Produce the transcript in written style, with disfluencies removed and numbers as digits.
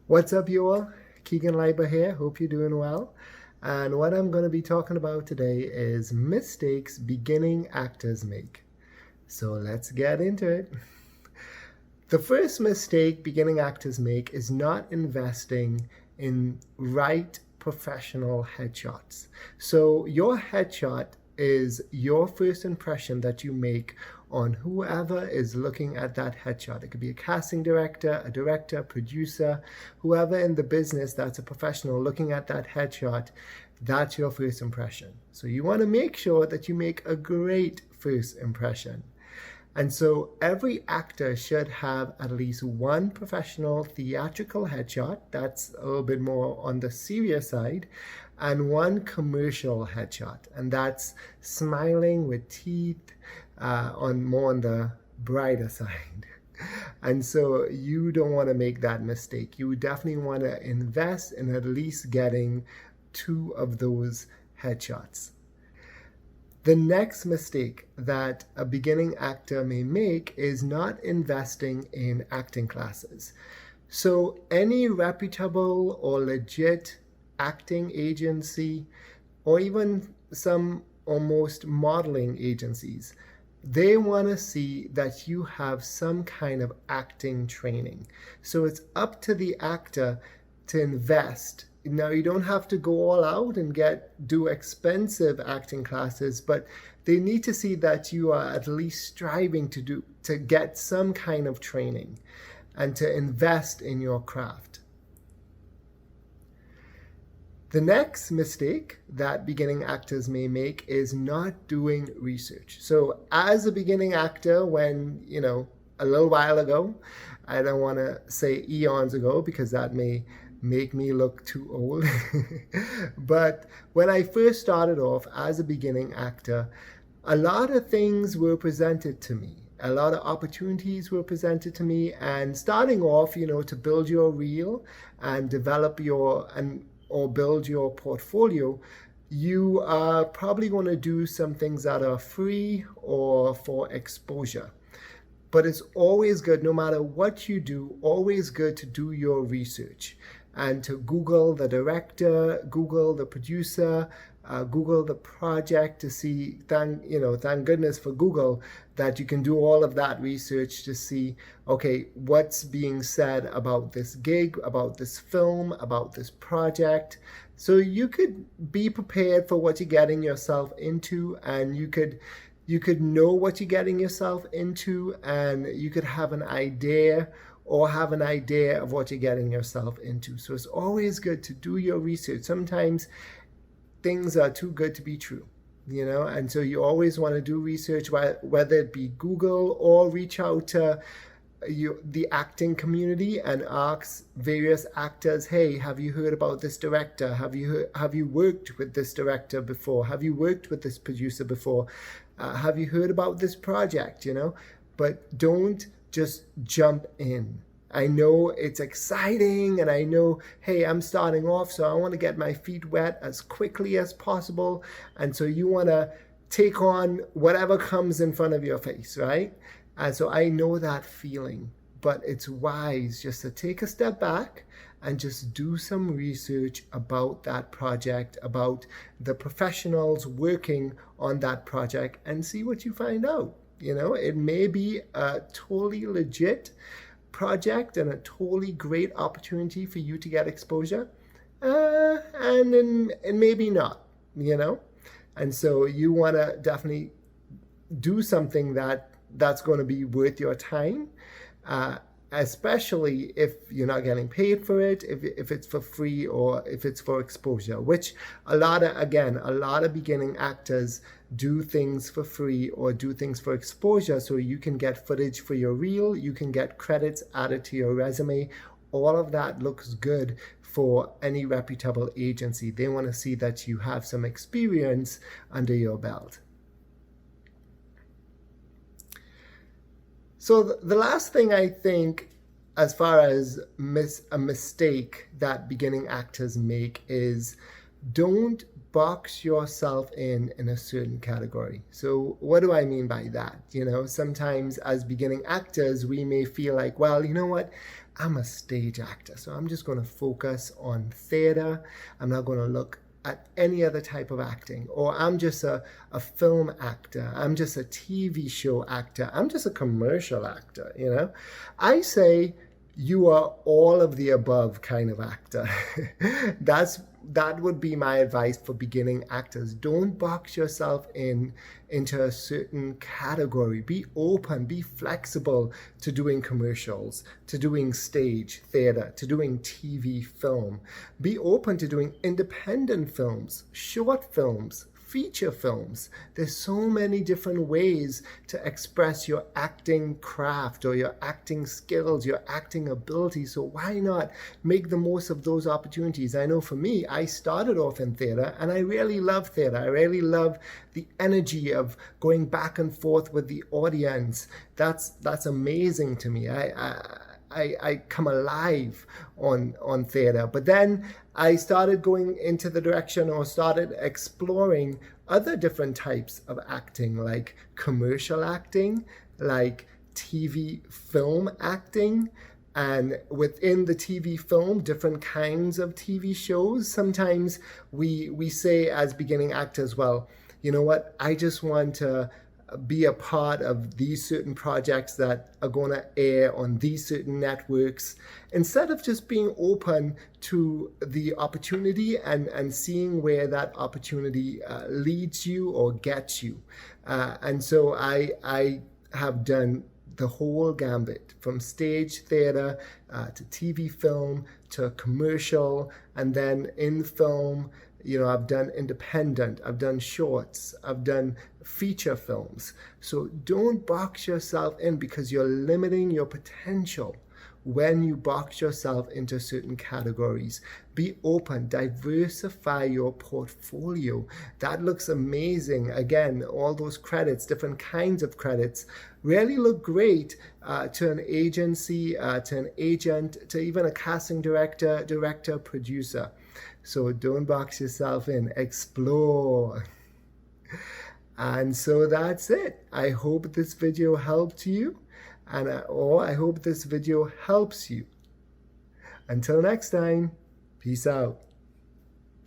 What's up, you all? Keegan here. Hope you're doing well. And what I'm going to be talking about today is mistakes beginning actors make. So let's get into it. The first mistake beginning actors make is not investing in right professional headshots. So your headshot is your first impression that you make on whoever is looking at that headshot. It could be a casting director, a director, producer, whoever in the business that's a professional looking at that headshot. That's your first impression. So you want to make sure that you make a great first impression. And so every actor should have at least one professional theatrical headshot, that's a little bit more on the serious side, and one commercial headshot, and that's smiling with teeth, more on the brighter side. And so you don't want to make that mistake. You definitely want to invest in at least getting 2 of those headshots. The next mistake that a beginning actor may make is not investing in acting classes. So any reputable or legit acting agency, or even some almost modeling agencies, they want to see that you have some kind of acting training. So it's up to the actor to invest. Now, you don't have to go all out and do expensive acting classes, but they need to see that you are at least striving to get some kind of training and to invest in your craft. The next mistake that beginning actors may make is not doing research. So as a beginning actor, when, a little while ago, I don't want to say eons ago because that may make me look too old. But when I first started off as a beginning actor, a lot of things were presented to me. A lot of opportunities were presented to me, and starting off, to build your reel and develop or build your portfolio, you are probably going to do some things that are free or for exposure. But it's always good, no matter what you do, always good to do your research and to Google the director, Google the producer, Google the project to see, thank goodness for Google that you can do all of that research to see, okay, what's being said about this gig, about this film, about this project. So you could be prepared for what you're getting yourself into, and you could know what you're getting yourself into, and you could have an idea of what you're getting yourself into. So it's always good to do your research. Sometimes things are too good to be true, and so you always want to do research, whether it be Google or reach out to the acting community and ask various actors, hey, have you heard about this director? Have you worked with this director before? Have you worked with this producer before? Have you heard about this project? But don't just jump in. I know it's exciting, and I know, hey, I'm starting off, so I want to get my feet wet as quickly as possible. And so you want to take on whatever comes in front of your face, right? And so I know that feeling, but it's wise just to take a step back and just do some research about that project, about the professionals working on that project, and see what you find out. It may be a totally legit project and a totally great opportunity for you to get exposure, and maybe not, And so you want to definitely do something that's going to be worth your time, especially if you're not getting paid for it, if it's for free or if it's for exposure, which a lot of beginning actors do things for free or do things for exposure, so you can get footage for your reel, you can get credits added to your resume. All of that looks good for any reputable agency. They want to see that you have some experience under your belt. So the last thing I think, as far as a mistake that beginning actors make, is don't box yourself in a certain category. So what do I mean by that? You know, sometimes as beginning actors, we may feel like, well, you know what? I'm a stage actor, so I'm just going to focus on theater. I'm not going to look at any other type of acting. Or I'm just a film actor. I'm just a TV show actor. I'm just a commercial actor, you know? I say you are all of the above kind of actor. That would be my advice for beginning actors. Don't box yourself into a certain category. Be open, be flexible to doing commercials, to doing stage theater, to doing TV film. Be open to doing independent films, short films, feature films. There's so many different ways to express your acting craft or your acting skills, your acting ability. So why not make the most of those opportunities? I know for me, I started off in theater and I really love theater. I really love the energy of going back and forth with the audience. That's amazing to me. I come alive on theater. But then I started going into the direction or started exploring other different types of acting, like commercial acting, like TV film acting, and within the TV film, different kinds of TV shows. Sometimes we say as beginning actors, well, you know what, I just want to be a part of these certain projects that are going to air on these certain networks, instead of just being open to the opportunity and seeing where that opportunity leads you or gets you. And so I have done the whole gambit, from stage theater to TV film to commercial, and then in film, you know, I've done independent, I've done shorts, I've done feature films. So don't box yourself in, because you're limiting your potential when you box yourself into certain categories. Be open, diversify your portfolio. That looks amazing. Again, all those credits, different kinds of credits, really look great to an agency, to an agent, to even a casting director, producer. So don't box yourself in, explore. And so that's it. I hope this video helped you, or I hope this video helps you. Until next time, peace out.